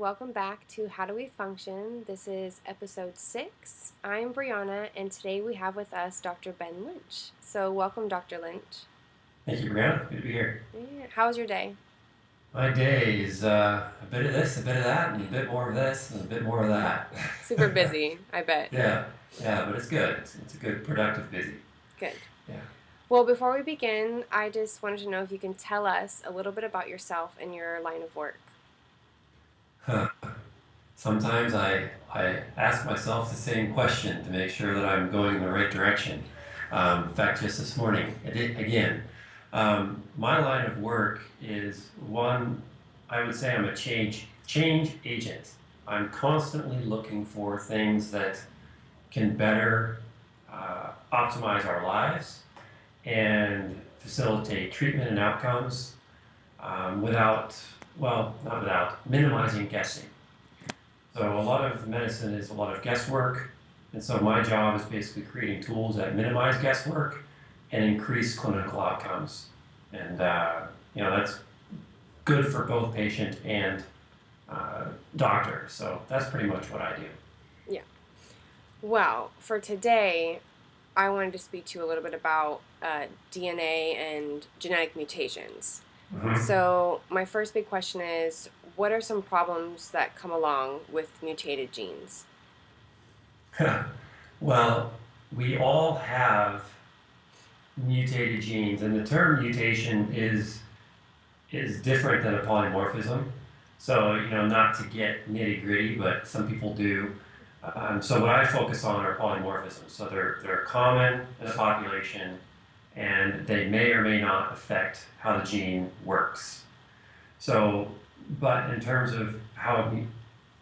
welcome back to How Do We Function? This is episode 6. I'm Brianna, and today we have with us Dr. Ben Lynch. So, welcome, Dr. Lynch. Thank you, Brianna. Good to be here. Yeah. How was your day? My day is a bit of this, a bit of that, and a bit more of this, and a bit more of that. Super busy, I bet. Yeah, yeah, but it's good. It's a good, productive busy. Good. Yeah. Well, before we begin, I just wanted to know if you can tell us a little bit about yourself and your line of work. Huh. Sometimes I ask myself the same question to make sure that I'm going in the right direction. In fact, just this morning, I did again. My line of work is one, I would say I'm a change agent. I'm constantly looking for things that can better optimize our lives and facilitate treatment and outcomes not without, minimizing guessing. So a lot of medicine is a lot of guesswork, and so my job is basically creating tools that minimize guesswork and increase clinical outcomes. And that's good for both patient and doctor. So that's pretty much what I do. Yeah. Well, for today, I wanted to speak to you a little bit about DNA and genetic mutations. Mhm. So, my first big question is, what are some problems that come along with mutated genes? Well, we all have mutated genes, and the term mutation is different than a polymorphism. So, not to get nitty gritty, but some people do. So what I focus on are polymorphisms. So they're common in the population, and they may or may not affect how the gene works. So, but in terms of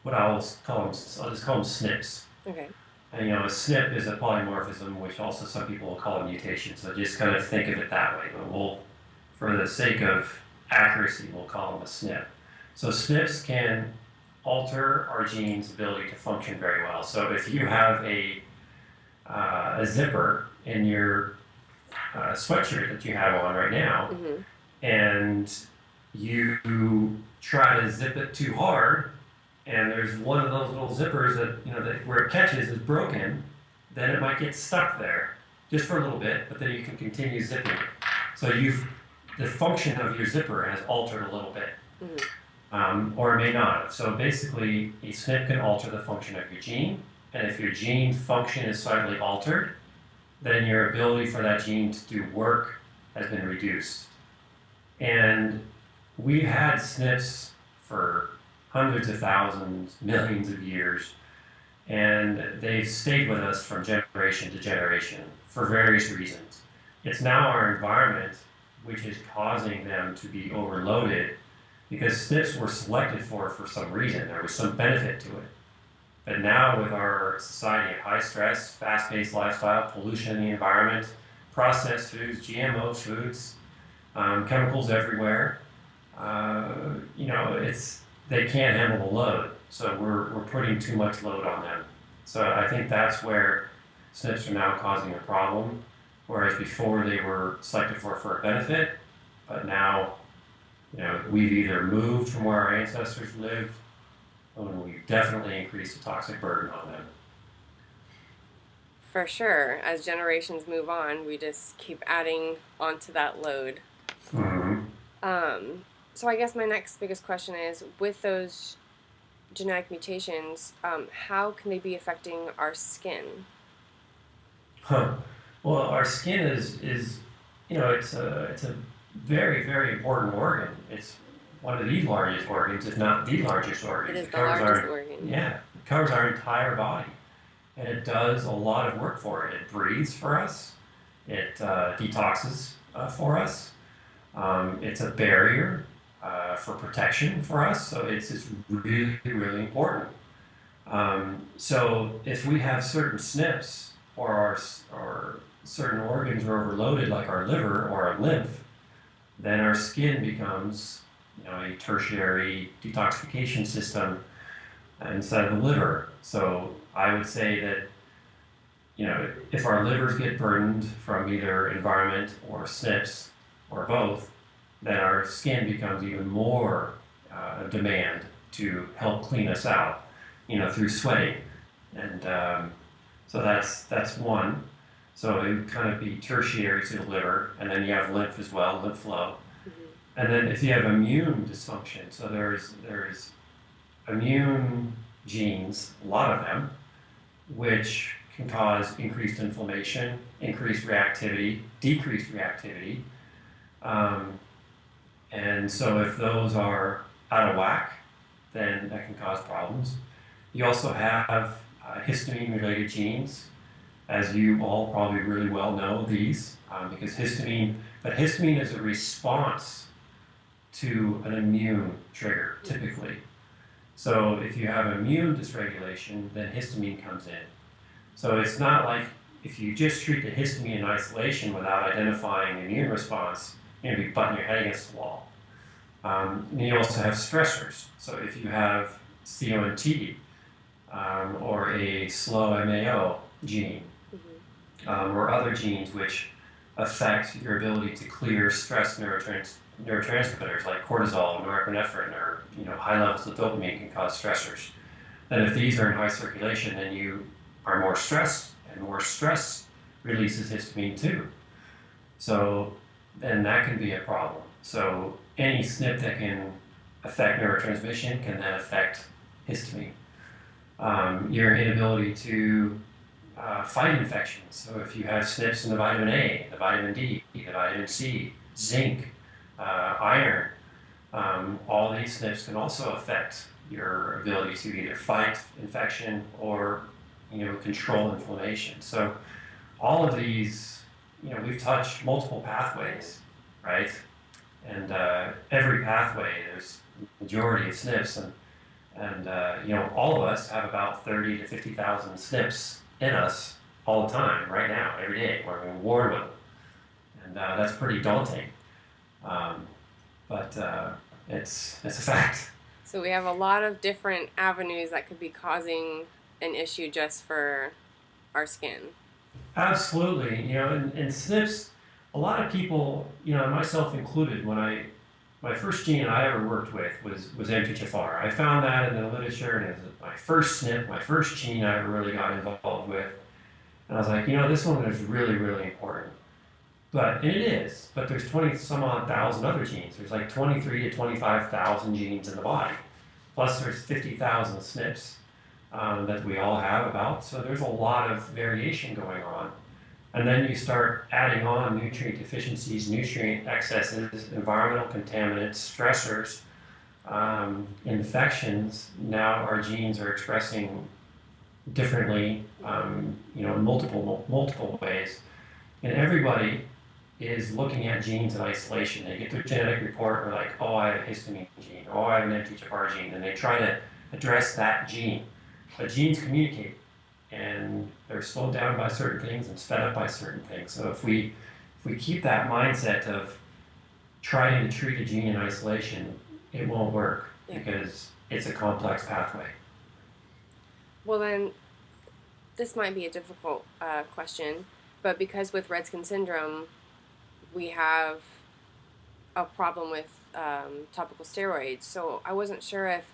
what I'll just call them SNPs. Okay. And a SNP is a polymorphism, which also some people will call a mutation. So just kind of think of it that way. But for the sake of accuracy, we'll call them a SNP. So SNPs can alter our gene's ability to function very well. So if you have a zipper in your sweatshirt that you have on right now, Mm-hmm. and you try to zip it too hard, and there's one of those little zippers that where it catches is broken, then it might get stuck there just for a little bit, but then you can continue zipping it. So the function of your zipper has altered a little bit. Mm-hmm. Or it may not. So basically, a SNP can alter the function of your gene, and if your gene function is slightly altered, then your ability for that gene to do work has been reduced. And we've had SNPs for hundreds of thousands, millions of years, and they've stayed with us from generation to generation for various reasons. It's now our environment which is causing them to be overloaded, because SNPs were selected for some reason. There was some benefit to it. But now with our society of high stress, fast-paced lifestyle, pollution in the environment, processed foods, GMO foods, chemicals everywhere, they can't handle the load. So we're putting too much load on them. So I think that's where SNPs are now causing a problem, whereas before they were selected for a benefit, but now we've either moved from where our ancestors lived, or we've definitely increased the toxic burden on them. For sure. As generations move on, we just keep adding onto that load. Mm-hmm. So I guess my next biggest question is, with those genetic mutations, how can they be affecting our skin? Huh. Well, our skin is it's a very, very important organ. It's one of the largest organs, if not the largest organ. It is It the covers largest our organ. Yeah, it covers our entire body, and it does a lot of work for it. It breathes for us. It detoxes for us. It's a barrier for protection for us. So it's really, really important. So if we have certain SNPs, or certain organs are overloaded, like our liver or our lymph, then our skin becomes a tertiary detoxification system inside of the liver. So I would say that if our livers get burdened from either environment or SNPs or both, then our skin becomes even more demand to help clean us out, through sweating. And so that's one. So it would kind of be tertiary to the liver, and then you have lymph as well, lymph flow. Mm-hmm. And then if you have immune dysfunction, so there's immune genes, a lot of them, which can cause increased inflammation, increased reactivity, decreased reactivity. Um, and so if those are out of whack, then that can cause problems. You also have histamine-related genes, as you all probably really well know these, because histamine is a response to an immune trigger, typically. So if you have immune dysregulation, then histamine comes in. So it's not like if you just treat the histamine in isolation without identifying the immune response, you're going to be butting your head against the wall. And you also have stressors. So if you have CONT or a slow MAO gene, or other genes which affect your ability to clear stress neurotransmitters like cortisol, norepinephrine, or high levels of dopamine can cause stressors. Then if these are in high circulation, then you are more stressed, and more stress releases histamine too. So then that can be a problem. So any SNP that can affect neurotransmission can then affect histamine. Your inability to fight infections. So if you have SNPs in the vitamin A, the vitamin D, the vitamin C, zinc, iron, all these SNPs can also affect your ability to either fight infection or control inflammation. So all of these, we've touched multiple pathways, right? And every pathway, there's a majority of SNPs, and all of us have about 30 to 50,000 SNPs in us all the time, right now, every day. We're being warned with them, and that's pretty daunting. But it's a fact. So we have a lot of different avenues that could be causing an issue just for our skin. Absolutely, and SNPs, a lot of people, myself included, my first gene I ever worked with was MTHFR. I found that in the literature, and it was my first SNP, my first gene I ever really got involved with. And I was like, this one is really, really important. And it is, but there's 20 some odd thousand other genes. There's like 23 to 25,000 genes in the body. Plus there's 50,000 SNPs that we all have about. So there's a lot of variation going on. And then you start adding on nutrient deficiencies, nutrient excesses, environmental contaminants, stressors, infections. Now our genes are expressing differently, in multiple ways. And everybody is looking at genes in isolation. They get their genetic report, and they're like, oh, I have a histamine gene, oh, I have an MTHFR gene, and they try to address that gene. But genes communicate, and they're slowed down by certain things and sped up by certain things. So if we keep that mindset of trying to treat a gene in isolation, it won't work because it's a complex pathway. Well, then, this might be a difficult question, but because with red skin syndrome, we have a problem with topical steroids. So I wasn't sure if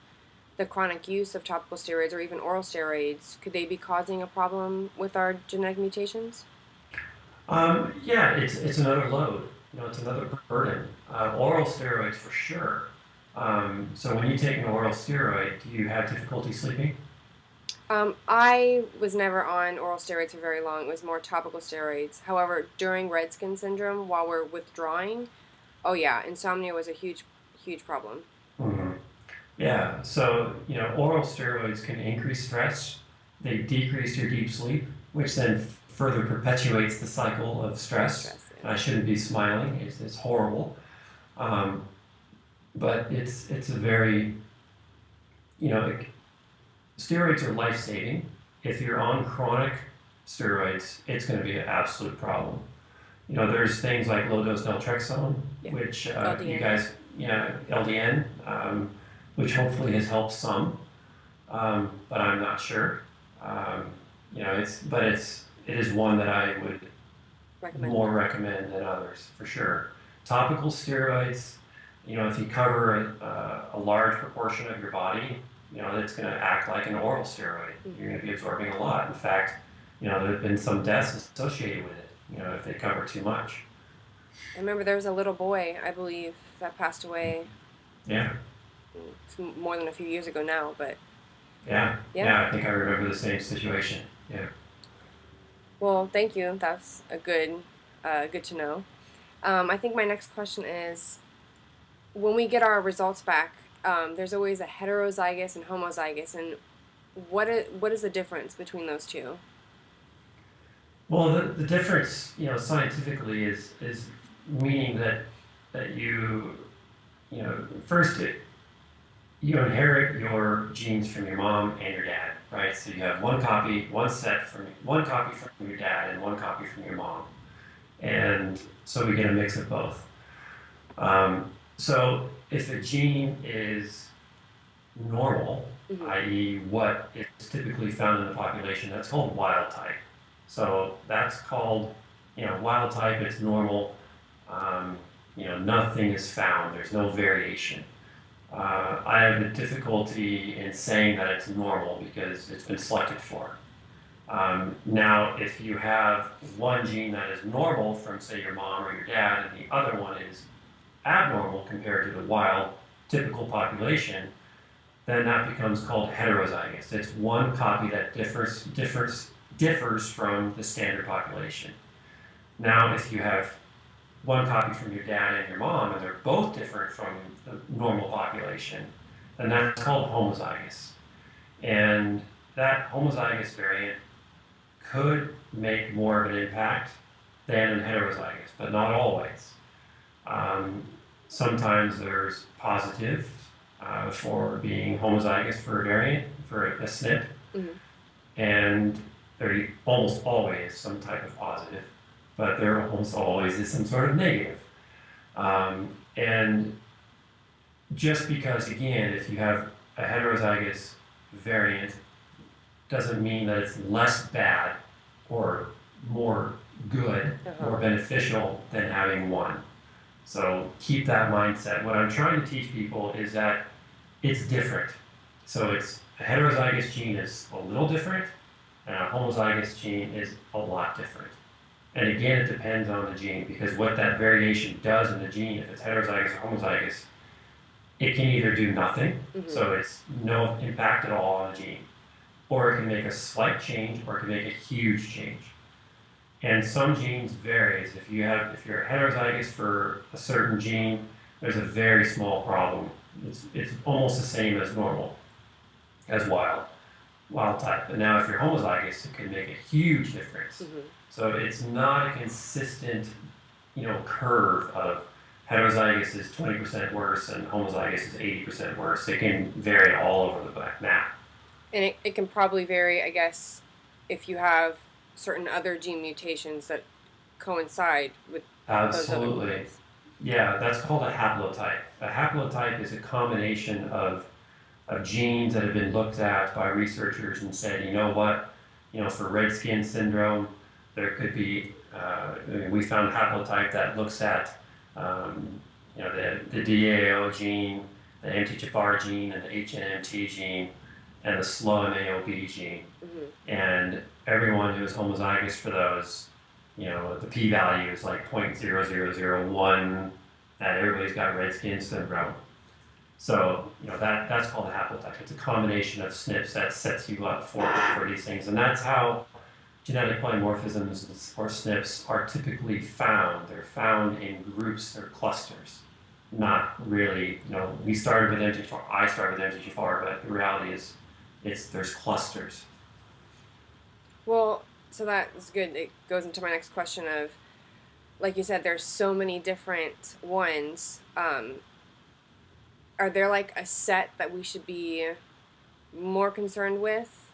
the chronic use of topical steroids or even oral steroids, could they be causing a problem with our genetic mutations? Yeah, it's another load. It's another burden. Oral steroids for sure. So when you take an oral steroid, do you have difficulty sleeping? I was never on oral steroids for very long. It was more topical steroids. However, during red skin syndrome, while we're withdrawing, oh yeah, insomnia was a huge problem. Mm-hmm. Yeah, so oral steroids can increase stress. They decrease your deep sleep, which then further perpetuates the cycle of stress. I shouldn't be smiling. It's horrible, but it's a very steroids are life-saving. If you're on chronic steroids, it's going to be an absolute problem. There's things like low-dose naltrexone, which you guys, LDN, which hopefully has helped some, but I'm not sure. It is one that I would more recommend than others for sure. Topical steroids, if you cover a large proportion of your body, it's going to act like an oral steroid. Mm-hmm. You're going to be absorbing a lot. In fact, there have been some deaths associated with it, if they cover too much. I remember there was a little boy, I believe, that passed away Yeah, more than a few years ago now, but yeah, yeah. yeah, I think I remember the same situation. Yeah. Well, thank you. That's a good to know. I think my next question is, when we get our results back, there's always a heterozygous and homozygous, and what is the difference between those two? Well, the difference, scientifically is meaning that first you inherit your genes from your mom and your dad, right? So you have one copy, one copy from your dad and one copy from your mom, and so we get a mix of both. So if a gene is normal, Mm-hmm. i.e., what is typically found in the population, that's called wild type. So that's called, wild type. It's normal. Nothing is found. There's no variation. I have a difficulty in saying that it's normal because it's been selected for. Now, if you have one gene that is normal from, say, your mom or your dad, and the other one is abnormal compared to the wild, typical population, then that becomes called heterozygous. It's one copy that differs from the standard population. Now, if you have one copy from your dad and your mom, and they're both different from the normal population, then that's called homozygous. And that homozygous variant could make more of an impact than in heterozygous, but not always. Sometimes there's positive for being homozygous for a variant, for a SNP, Mm-hmm. and there almost always some type of positive, but there almost always is some sort of negative. And just because, again, if you have a heterozygous variant, doesn't mean that it's less bad or more good, more beneficial than having one. So keep that mindset. What I'm trying to teach people is that it's different. So it's a heterozygous gene is a little different, and a homozygous gene is a lot different. And again, it depends on the gene, because what that variation does in the gene, if it's heterozygous or homozygous, it can either do nothing, Mm-hmm. so it's no impact at all on the gene, or it can make a slight change, or it can make a huge change. And some genes varies. If you're heterozygous for a certain gene, there's a very small problem. It's almost the same as normal, as wild type. But now if you're homozygous, it can make a huge difference. Mm-hmm. So it's not a consistent, curve of heterozygous is 20% worse and homozygous is 80% worse. It can vary all over the map. And it can probably vary, I guess, if you have certain other gene mutations that coincide with those other Absolutely. ones. Yeah, that's called a haplotype. A haplotype is a combination of genes that have been looked at by researchers and said, you know what, for red skin syndrome, there could be, we found a haplotype that looks at, the DAO gene, the MTHFR gene, and the HNMT gene, and the slow MAOB gene. Mm-hmm. And everyone who is homozygous for those, the p-value is like 0.0001, and everybody's got red skin syndrome. So, that's called a haplotype. It's a combination of SNPs that sets you up for these things. And that's how genetic polymorphisms or SNPs are typically found. They're found in groups or clusters. Not really, we started with MTHFR, I started with MTHFR, but the reality is there's clusters. Well, so that is good. It goes into my next question of, like you said, there's so many different ones. Are there like a set that we should be more concerned with?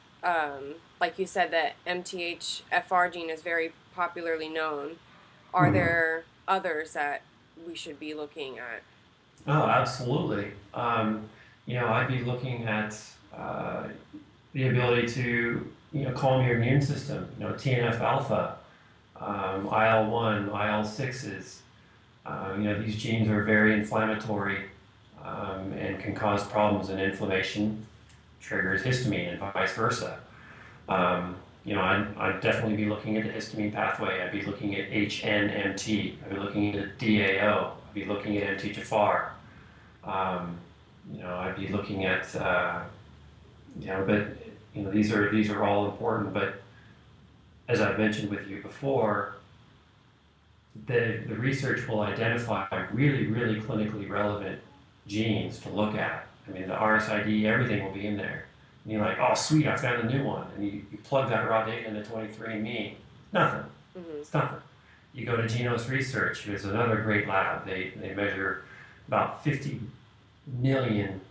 Like you said, that MTHFR gene is very popularly known. Are there others that we should be looking at? Oh, absolutely. I'd be looking at the ability to, calm your immune system, TNF alpha, IL-1, IL-6s, These genes are very inflammatory and can cause problems, and inflammation triggers histamine and vice versa. I'd definitely be looking at the histamine pathway. I'd be looking at HNMT. I'd be looking at DAO. I'd be looking at MTHFR. I'd be looking at, these are all important. But as I've mentioned with you before, the research will identify really, really clinically relevant genes to look at. I mean, the RSID, everything will be in there. And you're like, oh, sweet, I found a new one. And you plug that raw data into 23andMe. Nothing. Mm-hmm. It's nothing. You go to Genos Research, it's another great lab. They measure about 50 million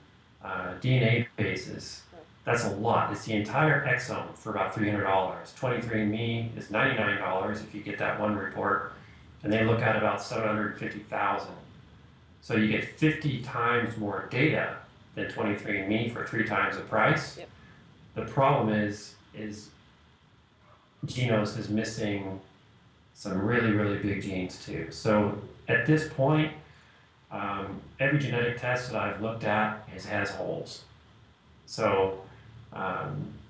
DNA bases. That's a lot. It's the entire exome for about $300. 23andMe is $99 if you get that one report, and they look at about 750,000. So you get 50 times more data than 23andMe for 3 times the price. Yep. The problem is Genos is missing some really, really big genes too. So at this point, every genetic test that I've looked at has holes. So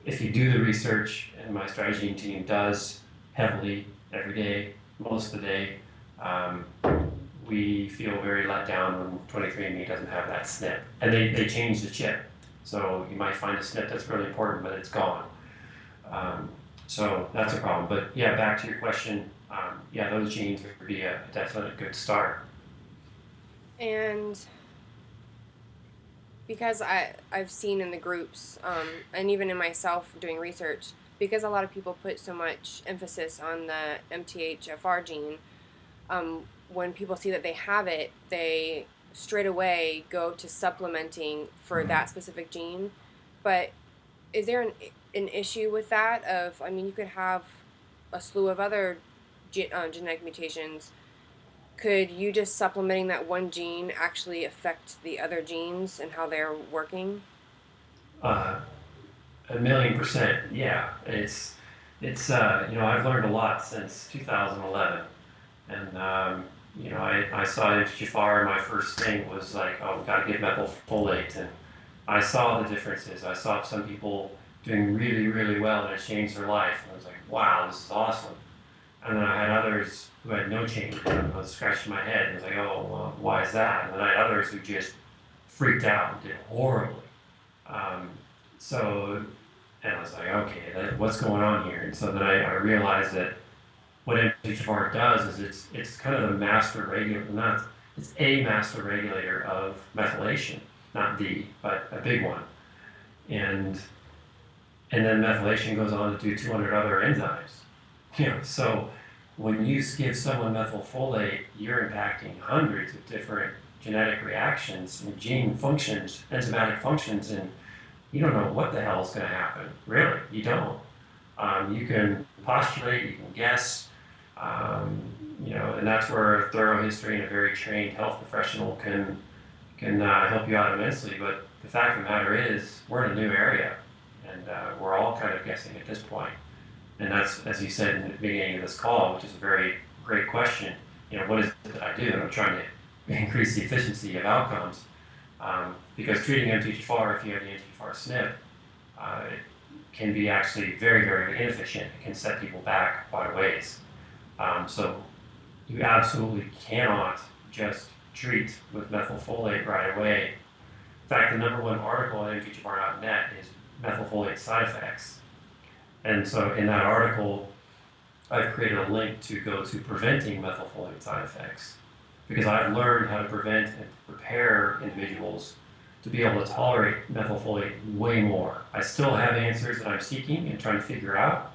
if you do the research, and my Strategene team does heavily every day, most of the day, we feel very let down when 23andMe doesn't have that SNP. And they changed the chip. So you might find a SNP that's really important, but it's gone. So that's a problem. But yeah, back to your question, those genes would be a definite good start. And because I've seen in the groups, and even in myself doing research, because a lot of people put so much emphasis on the MTHFR gene, when people see that they have it, they straight away go to supplementing for that specific gene. But is there an issue with that? You could have a slew of other genetic mutations. Could you just supplementing that one gene actually affect the other genes and how they're working? 1,000,000%, yeah. I've learned a lot since 2011, and I saw MTHFR, and my first thing was like, oh, we got to give methylfolate, and I saw the differences. I saw some people doing really, really well, and it changed their life. And I was like, wow, this is awesome. And then I had others who had no change. I was scratching my head, and I was like, oh, well, why is that? And then I had others who just freaked out and did horribly. And I was like, okay, what's going on here? And so then I realized that what MTHFR does is it's kind of the master regulator, it's a master regulator of methylation, not the, but a big one. And then methylation goes on to do 200 other enzymes. So when you give someone methylfolate, you're impacting hundreds of different genetic reactions and gene functions, enzymatic functions, and you don't know what the hell is going to happen. Really, you don't. You can postulate, you can guess, and that's where a thorough history and a very trained health professional can help you out immensely. But the fact of the matter is, we're in a new area, and we're all kind of guessing at this point. And that's, as you said in the beginning of this call, which is a very great question. What is it that I do? I'm trying to increase the efficiency of outcomes. Because treating MTHFR, if you have the MTHFR SNP, it can be actually very, very inefficient. It can set people back quite a ways. So you absolutely cannot just treat with methylfolate right away. In fact, the #1 article on MTHFR.net is methylfolate side effects. And so in that article, I've created a link to go to preventing methylfolate side effects, because I've learned how to prevent and prepare individuals to be able to tolerate methylfolate way more. I still have answers that I'm seeking and trying to figure out,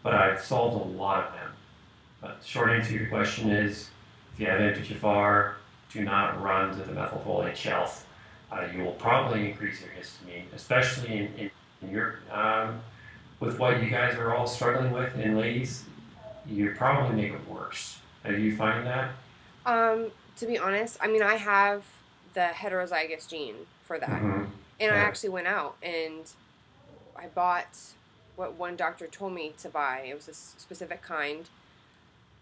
but I've solved a lot of them. But the short answer to your question is, if you have MTHFR, do not run to the methylfolate shelf. You will probably increase your histamine, especially in your, with what you guys are all struggling with in ladies, you probably make it worse. Are you finding that? To be honest, I have the heterozygous gene for that. Mm-hmm. And I actually went out and I bought what one doctor told me to buy. It was a specific kind.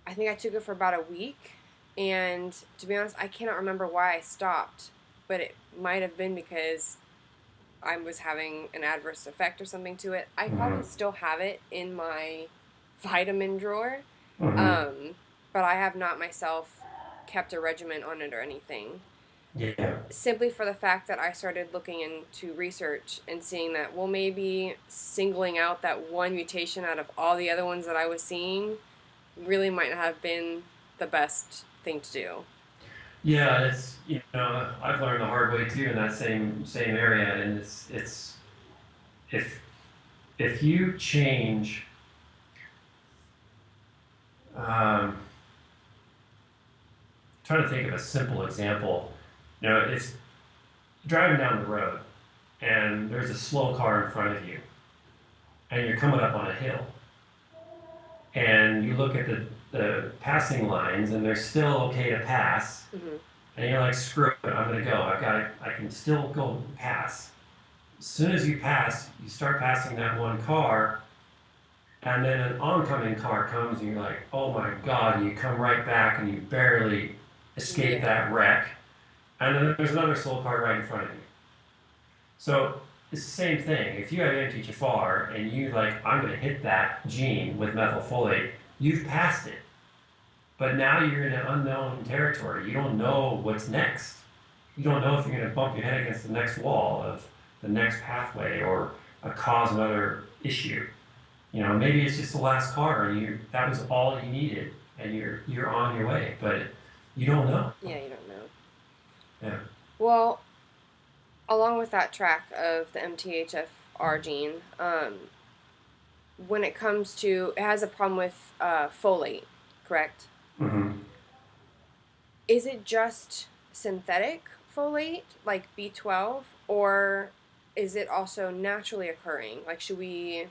I think I took it for about a week, And to be honest, I cannot remember why I stopped, but it might have been because I was having an adverse effect or something to it. I Mm-hmm. probably still have it in my vitamin drawer, Mm-hmm. um, but I have not myself kept a regimen on it or anything. Yeah. Simply for the fact that I started looking into research and seeing that, well, maybe singling out that one mutation out of all the other ones that I was seeing really might not have been the best thing to do. Yeah, it's I've learned the hard way too in that same area, and it's if if you change, um, trying to think of a simple example, it's driving down the road and there's a slow car in front of you, and you're coming up on a hill, and you look at the passing lines and they're still okay to pass, Mm-hmm. and you're like, screw it, I'm gonna go. I can still go pass. As soon as you pass, you start passing that one car, and then an oncoming car comes, and you're like, oh my God, and you come right back and you barely escape Yeah. that wreck. And then there's another slow car right in front of you. So it's the same thing. If you have MTHFR and you like, I'm going to hit that gene with methylfolate, you've passed it. But now you're in an unknown territory. You don't know what's next. You don't know if you're going to bump your head against the next wall of the next pathway or cause another issue. Maybe it's just the last car and that was all you needed and you're on your way, but you don't know. Yeah, you don't know. Yeah. Well, along with that track of the MTHFR gene, when it comes to, it has a problem with folate, correct? Mm-hmm. Is it just synthetic folate, like B12, or is it also naturally occurring? Like, should we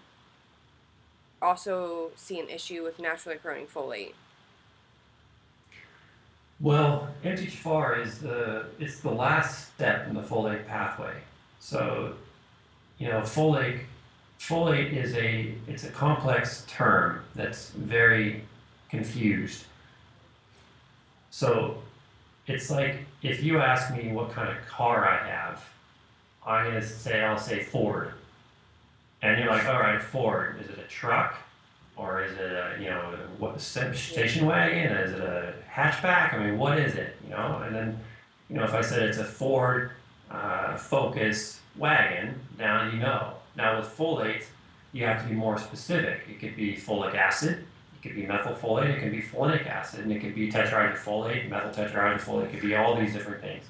also see an issue with naturally occurring folate? Well, MTHFR it's the last step in the folate pathway. So, folate is it's a complex term that's very confused. So it's like if you ask me what kind of car I have, I'll say Ford. And you're like, all right, Ford, is it a truck? Or is it what Yeah. station wagon? Is it a hatchback? I mean, what is it? And then, if I said it's a Ford Focus wagon, now you know. Now with folate, you have to be more specific. It could be folic acid, it could be methylfolate, it could be folinic acid, and it could be tetrahydrofolate, methyl tetrahydrofolate. It could be all these different things.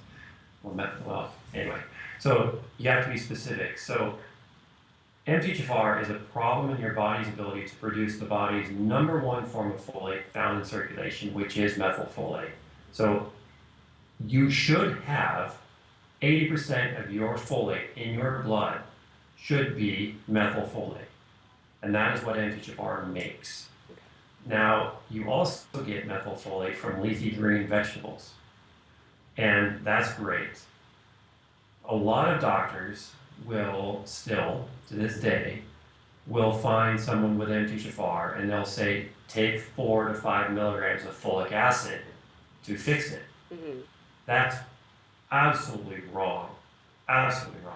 Well, anyway, so you have to be specific. So MTHFR is a problem in your body's ability to produce the body's number one form of folate found in circulation, which is methylfolate. So you should have 80% of your folate in your blood should be methylfolate. And that is what MTHFR makes. Okay. Now, you also get methylfolate from leafy green vegetables. And that's great. A lot of doctors will still, to this day, will find someone with MTHFR and they'll say, take 4 to 5 milligrams of folic acid to fix it. Mm-hmm. That's absolutely wrong. Absolutely wrong.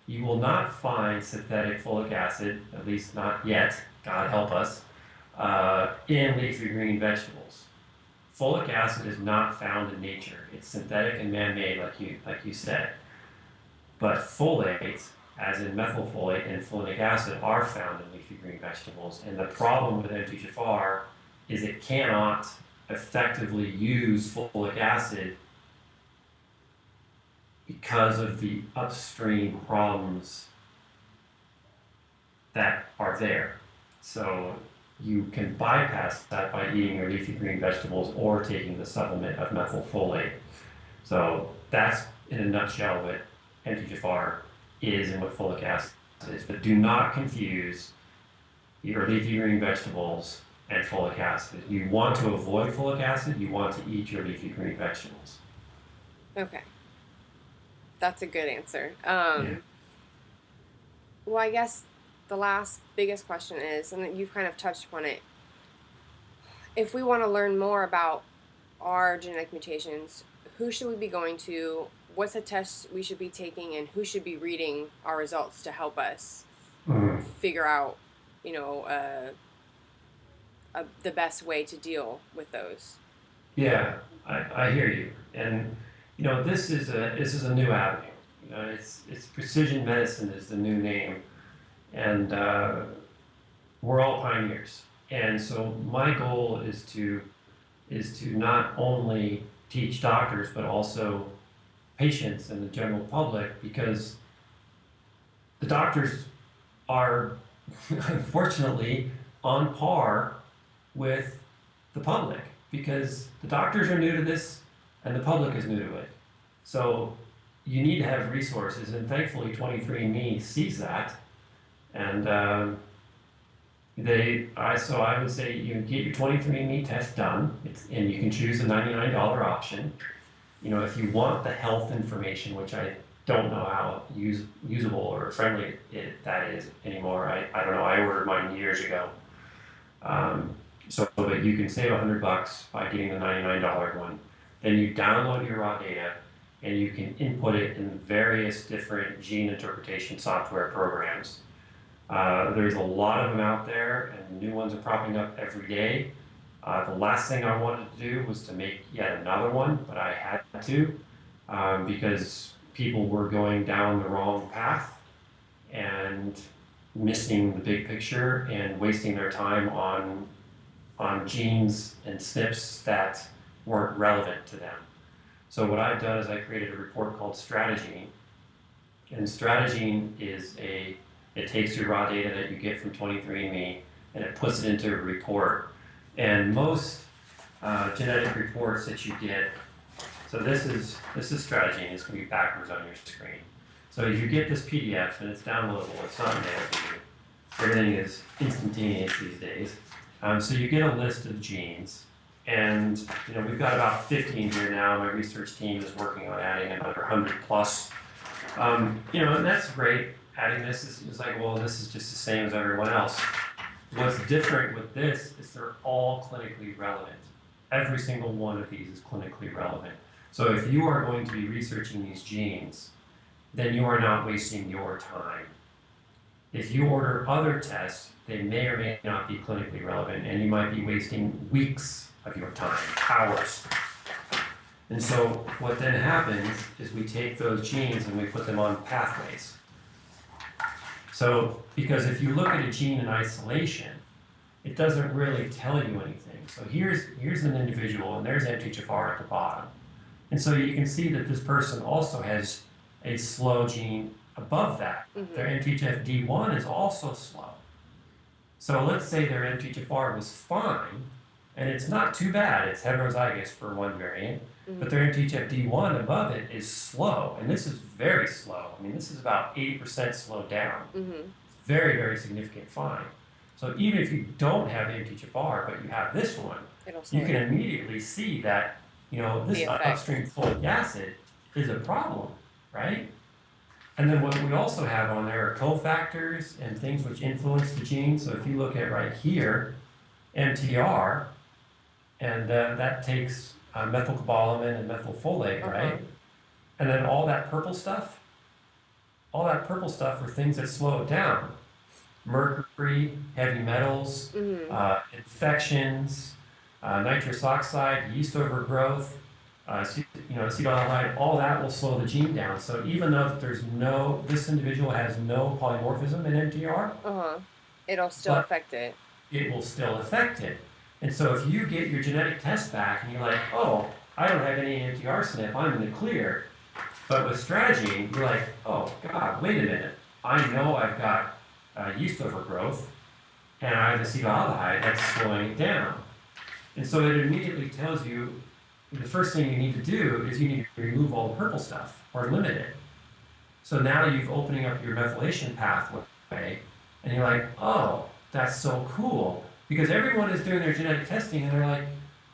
You will not find synthetic folic acid, at least not yet, God help us, in leafy green vegetables. Folic acid is not found in nature. It's synthetic and man-made, like you said. But folate, as in methylfolate and folinic acid, are found in leafy green vegetables. And the problem with MTHFR is it cannot effectively use folic acid because of the upstream problems that are there. So you can bypass that by eating your leafy green vegetables or taking the supplement of methylfolate. So that's in a nutshell what MTHFR is and what folic acid is. But do not confuse your leafy green vegetables and folic acid. You want to avoid folic acid, you want to eat your leafy green vegetables. Okay. That's a good answer. Yeah. Well, I guess the last biggest question is, and you've kind of touched upon it, if we want to learn more about are genetic mutations, who should we be going to? What's a test we should be taking, and who should be reading our results to help us Mm. figure out, you know, the best way to deal with those? Yeah, I hear you. And this is a new avenue. It's precision medicine is the new name, and we're all pioneers. And so my goal is to not only teach doctors but also patients and the general public, because the doctors are unfortunately on par with the public, because the doctors are new to this and the public is new to it. So you need to have resources, and thankfully 23andMe sees that. And so I would say you get your 23andMe test done, and you can choose the $99 option. If you want the health information, which I don't know how usable or friendly that is anymore. I don't know. I ordered mine years ago. But you can save $100 by getting the $99 one. Then you download your raw data and you can input it in various different gene interpretation software programs. There's a lot of them out there, and new ones are popping up every day. The last thing I wanted to do was to make yet another one, but I had to, because people were going down the wrong path and missing the big picture and wasting their time on genes and SNPs that weren't relevant to them. So what I've done is I created a report called Strategene, and Strategene it takes your raw data that you get from 23andMe and it puts it into a report. And most genetic reports that you get, so this is Strategene. It's going to be backwards on your screen. So you get this PDF and it's downloadable. It's not mailed to you. Everything is instantaneous these days. So you get a list of genes, and we've got about 15 here now. My research team is working on adding another 100 plus. And that's great. Adding this is like, well, this is just the same as everyone else. What's different with this is they're all clinically relevant. Every single one of these is clinically relevant. So if you are going to be researching these genes, then you are not wasting your time. If you order other tests, they may or may not be clinically relevant, and you might be wasting weeks of your time, hours. And so what then happens is we take those genes and we put them on pathways. So, because if you look at a gene in isolation, it doesn't really tell you anything. So here's an individual, and there's MTHFR at the bottom. And so you can see that this person also has a slow gene above that. Mm-hmm. Their MTHFD1 is also slow. So let's say their MTHFR was fine, and it's not too bad. It's heterozygous for one variant, but their MTHFD1 above it is slow, and this is very slow. I mean, this is about 80% slowed down. Very, very significant find. So even if you don't have MTHFR, but you have this one, you can immediately see that this upstream folic acid is a problem, right? And then what we also have on there are cofactors and things which influence the gene. So if you look at right here, MTR, and that takes methylcobalamin and methylfolate, right? And then all that purple stuff are things that slow it down. Mercury, heavy metals, infections, nitrous oxide, yeast overgrowth, acetaldehyde, all that will slow the gene down. So even though this individual has no polymorphism in MTR, it'll still affect it. It will still affect it. And so if you get your genetic test back and you're like, oh, I don't have any MTR SNP, I'm in the clear. But with Strategene, you're like, oh God, wait a minute. I know I've got yeast overgrowth and I have acetaldehyde that's slowing it down. And so it immediately tells you the first thing you need to do is you need to remove all the purple stuff or limit it. So now you've opening up your methylation pathway, and you're like, oh, that's so cool. Because everyone is doing their genetic testing and they're like,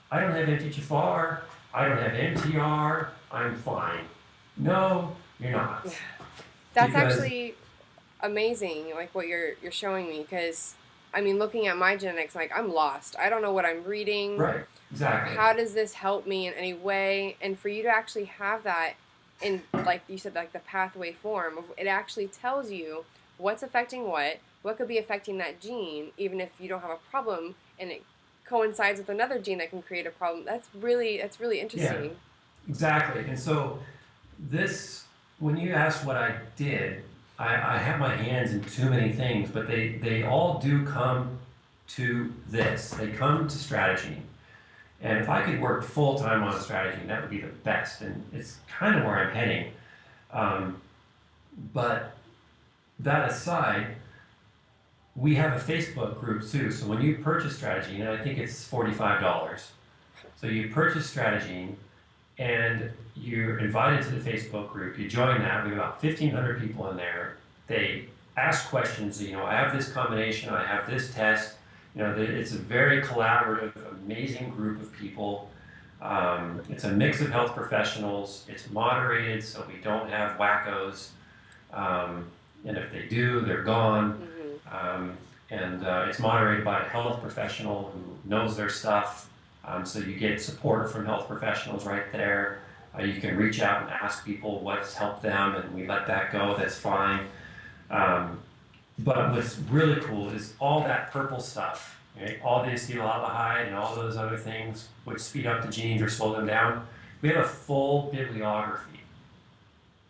I don't have MTHFR, I don't have MTR, I'm fine. No, you're not. That's actually amazing, like what you're showing me, because I mean, looking at my genetics, like I'm lost. I don't know what I'm reading. Right. Exactly. how does this help me in any way? And for you to actually have that in, like you said, like the pathway form, it actually tells you what's affecting what could be affecting that gene, even if you don't have a problem, and it coincides with another gene that can create a problem. That's really Yeah, interesting. exactly. And so this, when you asked what I did, I have my hands in too many things, but they all do come to this. They come to Strategene. And if I could work full time on Strategene, that would be the best. And it's kind of where I'm heading. Um, but that aside, we have a Facebook group too. So when you purchase Strategene, and I think it's $45. So you purchase Strategene, and you're invited to the Facebook group. You join that. We have about 1,500 people in there. They ask questions. I have this combination. I have this test. It's a very collaborative, amazing group of people. It's a mix of health professionals. It's moderated, so we don't have wackos. And if they do, they're gone. Mm-hmm. And it's moderated by a health professional who knows their stuff. So you get support from health professionals right there. You can reach out and ask people what's helped them, and we let that go. That's fine. But what's really cool is all that purple stuff, right? All the acetaldehyde and all those other things which speed up the genes or slow them down. We have a full bibliography.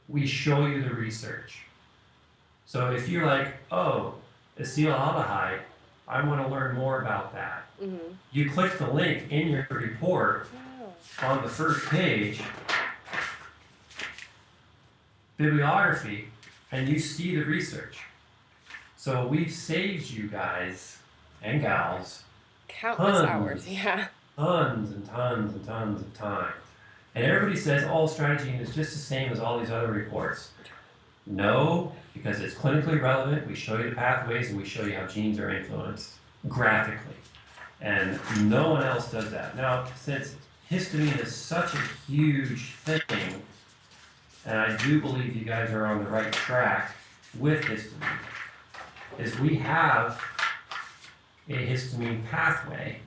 We show you the research. So if you're like, oh, acetaldehyde, I want to learn more about that. Mm-hmm. You click the link in your report on the first page, bibliography, and you see the research. So we've saved you guys and gals Countless hours. Yeah. tons and tons and tons of time. And everybody says, oh, Strategene is just the same as all these other reports. No, because it's clinically relevant. We show you the pathways and we show you how genes are influenced graphically. And no one else does that. Now, since histamine is such a huge thing, and I do believe you guys are on the right track with histamine, is we have a histamine pathway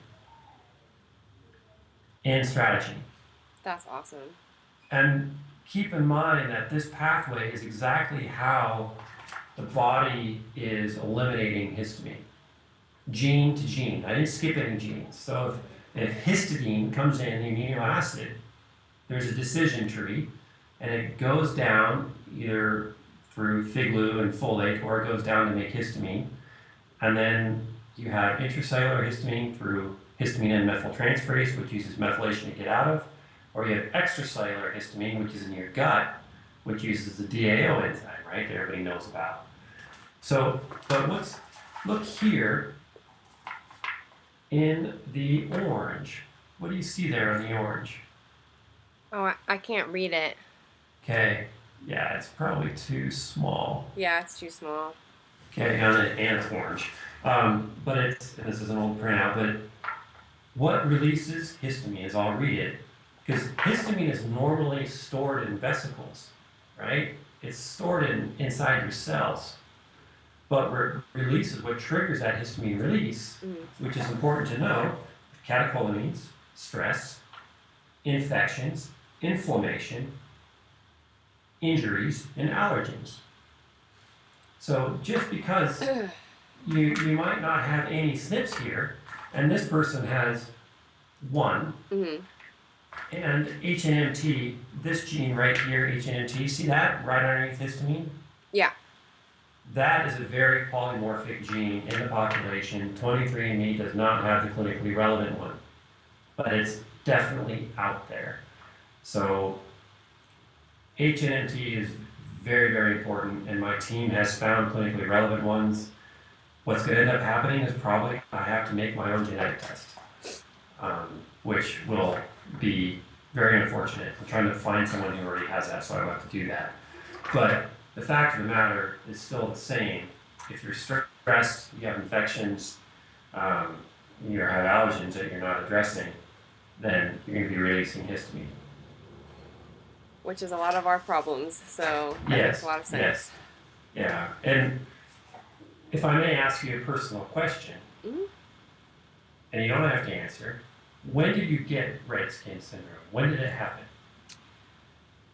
in Strategene. That's awesome. And keep in mind that this pathway is exactly how the body is eliminating histamine, gene to gene. I didn't skip any genes. So if histidine comes in, the amino acid, there's a decision tree, and it goes down either through FIGLU and folate, or it goes down to make histamine. And then you have intracellular histamine through histamine N-methyltransferase, which uses methylation to get out of, or you have extracellular histamine, which is in your gut, which uses the DAO enzyme, right, that everybody knows about. So, but look here in the orange. What do you see there in the orange? Oh, I can't read it. Okay, yeah, it's probably too small. Yeah, it's too small. Okay, and it's orange. But this is an old printout, but what releases histamine is, I'll read it, because histamine is normally stored in vesicles, right? It's stored inside your cells. But releases, what triggers that histamine release, which is important to know, catecholamines, stress, infections, inflammation, injuries, and allergens. So just because you might not have any SNPs here, and this person has one, and HNMT, this gene right here, HNMT, see that right underneath histamine? Yeah. That is a very polymorphic gene in the population. 23andMe does not have the clinically relevant one, but it's definitely out there. So HNMT is very, very important, and my team has found clinically relevant ones. What's going to end up happening is probably I have to make my own genetic test, which will be very unfortunate. I'm trying to find someone who already has that, so I will have to do that. But the fact of the matter is still the same. If you're stressed, you have infections, you have allergens that you're not addressing, then you're going to be releasing histamine. Which is a lot of our problems, so that makes a lot of sense. Yes. Yeah, and if I may ask you a personal question, and you don't have to answer, When did you get red skin syndrome? When did it happen?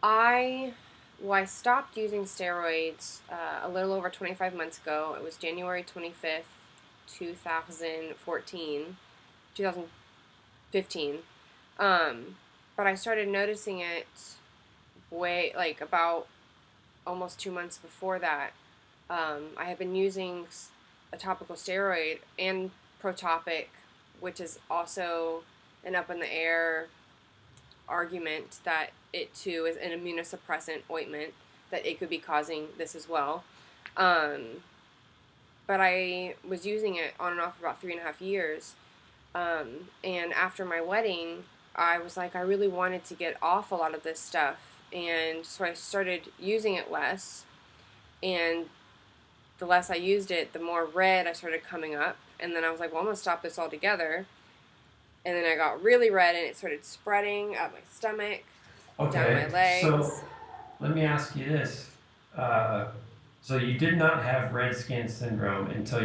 I I stopped using steroids a little over 25 months ago. It was January 25th, 2014, 2015. Um, but I started noticing it way like about almost 2 months before that. I had been using a topical steroid and Protopic, which is also an up in the air argument that it too is an immunosuppressant ointment, that it could be causing this as well. Um, but I was using it on and off for about 3.5 years. And after my wedding, I was like, I really wanted to get off a lot of this stuff. And so I started using it less. And the less I used it, the more red I started coming up. And then I was like, well, I'm going to stop this altogether. And then I got really red and it started spreading up my stomach, down my Okay, so legs. let me ask you this. Uh, so you did not have red skin syndrome until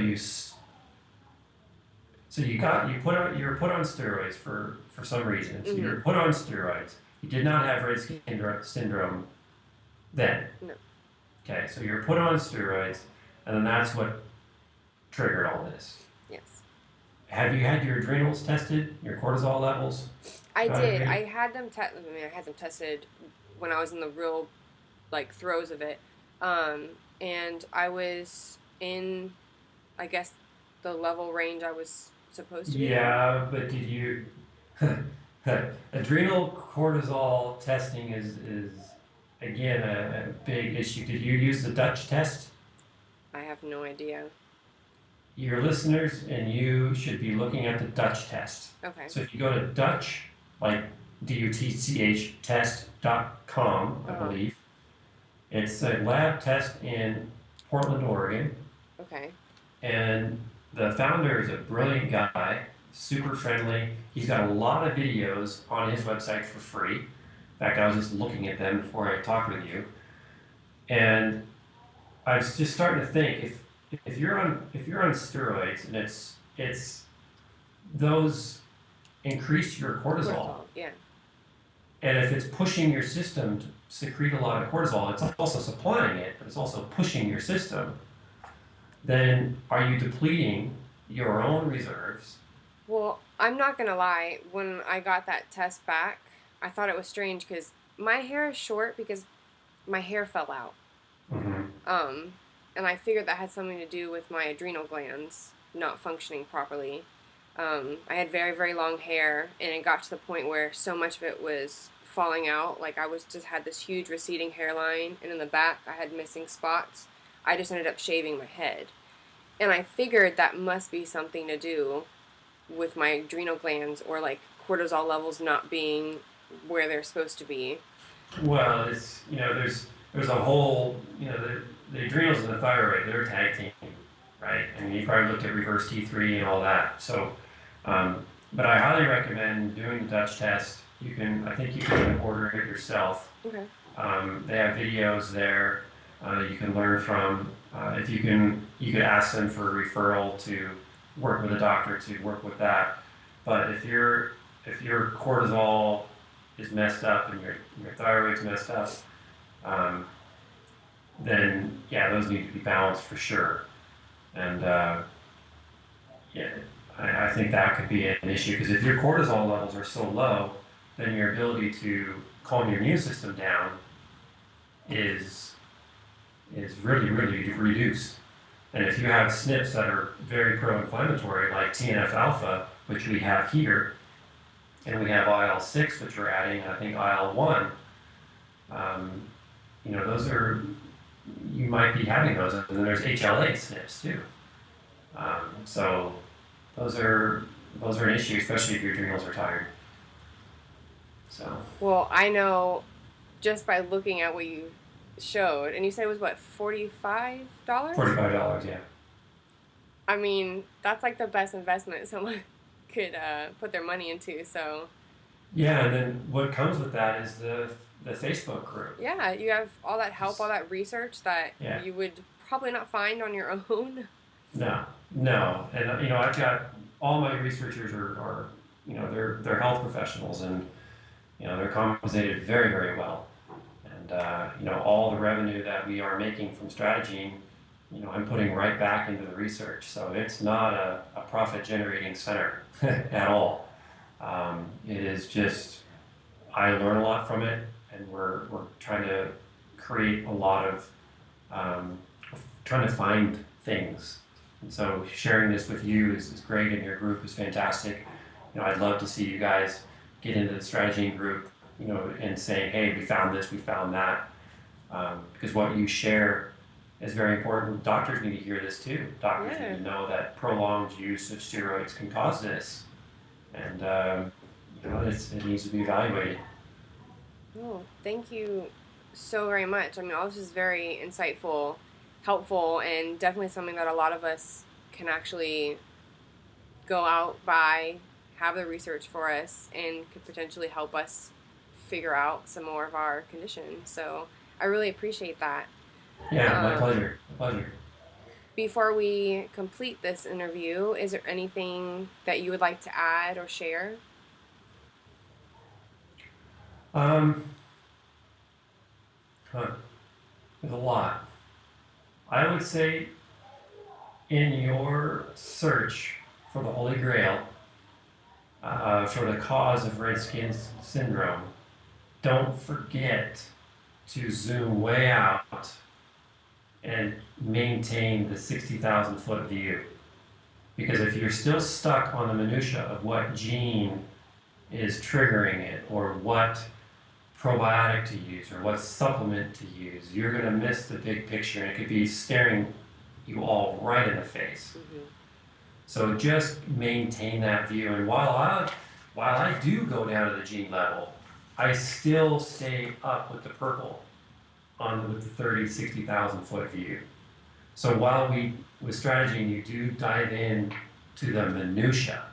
so you were put on steroids for some reason. So you Mm-hmm. were put on steroids. You did not have red skin syndrome then. No. Okay, so you were put on steroids, and then that's what triggered all this. Yes. Have you had your adrenals tested, your cortisol levels I did. evaluated? I had them tested when I was in the real like throes of it. Um, and I was in, I guess, the level range I was supposed to be in. Yeah, but did you adrenal cortisol testing is again a big issue. Did you use the Dutch test? I have no idea. Your listeners and you should be looking at the Dutch test. Okay. So if you go to Dutch, like DUTCH test.com, I Uh-huh. believe, it's a lab test in Portland, Oregon, Okay. and the founder is a brilliant guy, super friendly. He's got a lot of videos on his website for free. In fact, I was just looking at them before I talked with you, and I was just starting to think if you're on steroids and it's those increase your cortisol, Cortisol. Yeah. and if it's pushing your system to secrete a lot of cortisol, it's also supplying it, but it's also pushing your system. Then are you depleting your own reserves? Well, I'm not gonna lie. When I got that test back, I thought it was strange because my hair is short because my hair fell out. Mm-hmm. Um, and I figured that had something to do with my adrenal glands not functioning properly. I had very, very long hair, and it got to the point where so much of it was falling out. Like I was just had this huge receding hairline, and in the back I had missing spots. I just ended up shaving my head, and I figured that must be something to do with my adrenal glands or like cortisol levels not being where they're supposed to be. Well, it's there's a whole the adrenals and the thyroid, they're tag team, right? I mean, you probably looked at reverse T3 and all that. So, but I highly recommend doing the Dutch test. I think you can order it yourself. Okay. They have videos there you can learn from. If you could ask them for a referral to work with a doctor to work with that. But if your cortisol is messed up and your thyroid's messed up, um, then yeah, those need to be balanced for sure. And yeah, I think that could be an issue because if your cortisol levels are so low, then your ability to calm your immune system down is really reduced. And if you have SNPs that are very pro-inflammatory, like TNF alpha, which we have here, and we have IL-6, which we're adding, and I think IL-1, those are, you might be having those. And then there's HLA SNPs too. So those are an issue, especially if your adrenals are tired. So Well, I know just by looking at what you showed, and you said it was what, $45? $45, yeah. I mean, that's like the best investment someone could put their money into. So Yeah, and then what comes with that is the Facebook group. yeah, you have all that help, all that research that Yeah. you would probably not find on your own. No, no, and I've got all my researchers are they're health professionals, and they're compensated very, very well. And all the revenue that we are making from Strategene, I'm putting right back into the research. So it's not a profit generating center at all. It is just, I learn a lot from it, and we're trying to create a lot of um, trying to find things. And so sharing this with you is great, and your group is fantastic. I'd love to see you guys get into the Strategene group, and saying, hey, we found this, we found that. Because what you share is very important. Doctors need to hear this too. Doctors need to know that prolonged use of steroids can cause this. And, it needs to be evaluated. Oh, thank you so very much. I mean, all this is very insightful, helpful, and definitely something that a lot of us can actually go out, buy, have the research for us, and could potentially help us figure out some more of our conditions. So I really appreciate that. Yeah, my pleasure. My pleasure. Before we complete this interview, is there anything that you would like to add or share? There's a lot. I would say, in your search for the Holy Grail, for the cause of red skin syndrome, don't forget to zoom way out and maintain the 60,000 foot view. Because if you're still stuck on the minutia of what gene is triggering it, or what probiotic to use, or what supplement to use, you're going to miss the big picture, and it could be staring you all right in the face. Mm-hmm. So just maintain that view. And while I do go down to the gene level, I still stay up with the purple with the 30, 60,000 foot view. So while with Strategene, you do dive in to the minutia.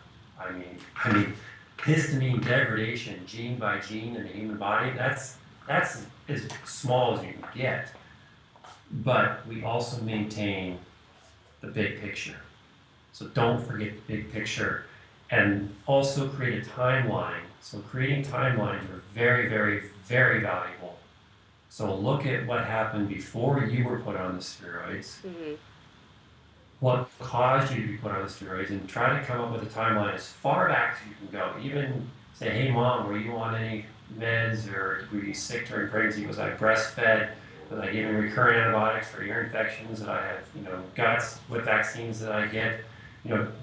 I mean, histamine degradation, gene by gene in the human body, that's as small as you can get. But we also maintain the big picture. So don't forget the big picture. And also create a timeline. So creating timelines are very, very, very valuable. So look at what happened before you were put on the steroids. Mm-hmm. What caused you to be put on the steroids, and try to come up with a timeline as far back as you can go. Even say, hey mom, were you on any meds, or were you sick during pregnancy? Was I breastfed? Was I given recurrent antibiotics for ear infections? That I have, guts with vaccines that I get?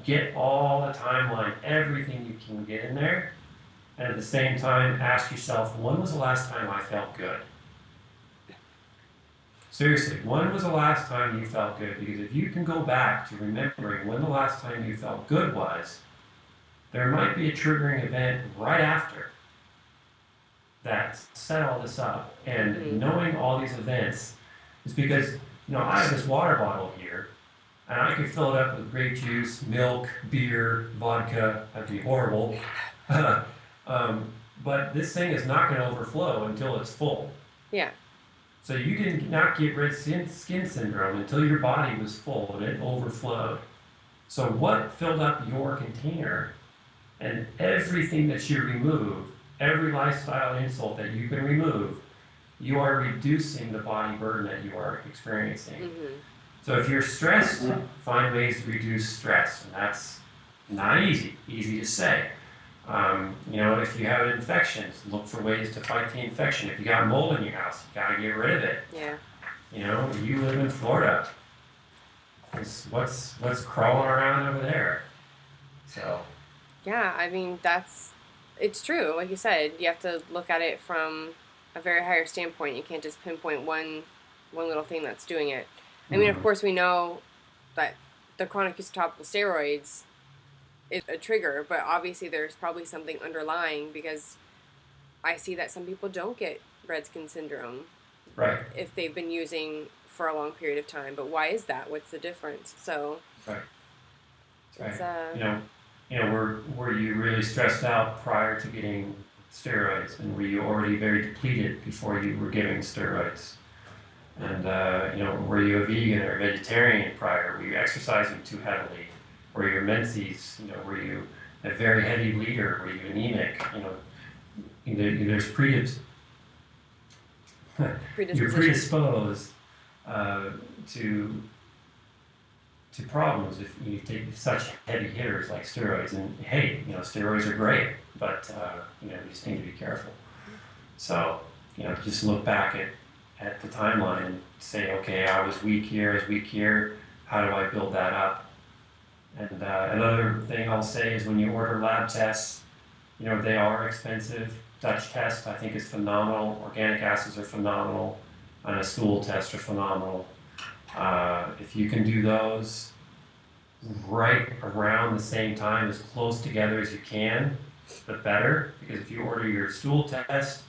Get all the timeline, everything you can get in there. And at the same time, ask yourself, when was the last time I felt good? Seriously, when was the last time you felt good? Because if you can go back to remembering when the last time you felt good was, there might be a triggering event right after that set all this up. And knowing all these events is because, I have this water bottle here, and I could fill it up with grape juice, milk, beer, vodka. That'd be horrible. But this thing is not going to overflow until it's full. Yeah. So you did not get red skin syndrome until your body was full and it overflowed. So what filled up your container, and everything that you remove, every lifestyle insult that you can remove, you are reducing the body burden that you are experiencing. Mm-hmm. So if you're stressed, find ways to reduce stress. And that's not easy to say. If you have infections, look for ways to fight the infection. If you got mold in your house, you gotta get rid of it. Yeah. You live in Florida. What's crawling around over there? So. Yeah, I mean, it's true. Like you said, you have to look at it from a very higher standpoint. You can't just pinpoint one little thing that's doing it. I mean, of course, we know that the chronic use of topical steroids is a trigger, but obviously there's probably something underlying, because I see that some people don't get red skin syndrome, right, if they've been using for a long period of time. But why is that? What's the difference? So, right. It's, were you really stressed out prior to getting steroids, and were you already very depleted before you were giving steroids? And were you a vegan or a vegetarian prior? Were you exercising too heavily? Were your menses, were you a very heavy bleeder or you're anemic, there's you're Predisposition. predisposed uh, to problems if you take such heavy hitters like steroids. And hey, steroids are great, but you just need to be careful. So just look back at the timeline and say, okay, I was weak here, I was weak here. How do I build that up? And another thing I'll say is when you order lab tests, they are expensive. Dutch test, I think, is phenomenal. Organic acids are phenomenal, and a stool test are phenomenal. If you can do those right around the same time, as close together as you can, the better. Because if you order your stool test,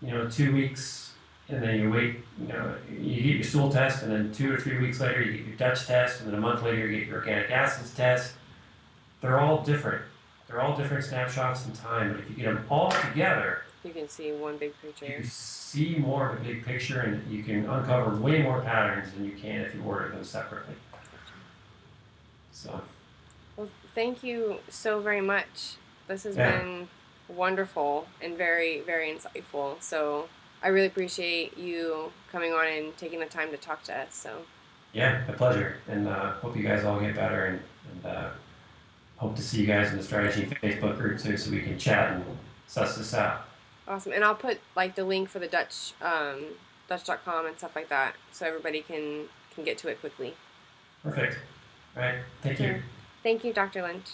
2 weeks, and then you wait, you get your stool test, and then 2 or 3 weeks later you get your Dutch test, and then a month later you get your organic acids test. They're all different. They're all different snapshots in time, but if you get them all together, You can see one big picture. you see more of a big picture, and you can uncover way more patterns than you can if you order them separately. So. Well, thank you so very much. This has Yeah. been wonderful and very, very insightful. So I really appreciate you coming on and taking the time to talk to us. So Yeah, a pleasure, and hope you guys all get better, and hope to see you guys in the Strategene Facebook group too, so we can chat and suss this out. awesome. And I'll put like the link for the Dutch.com and stuff like that, so everybody can get to it quickly. Perfect. All right. Thank you. Thank you, Dr. Lynch.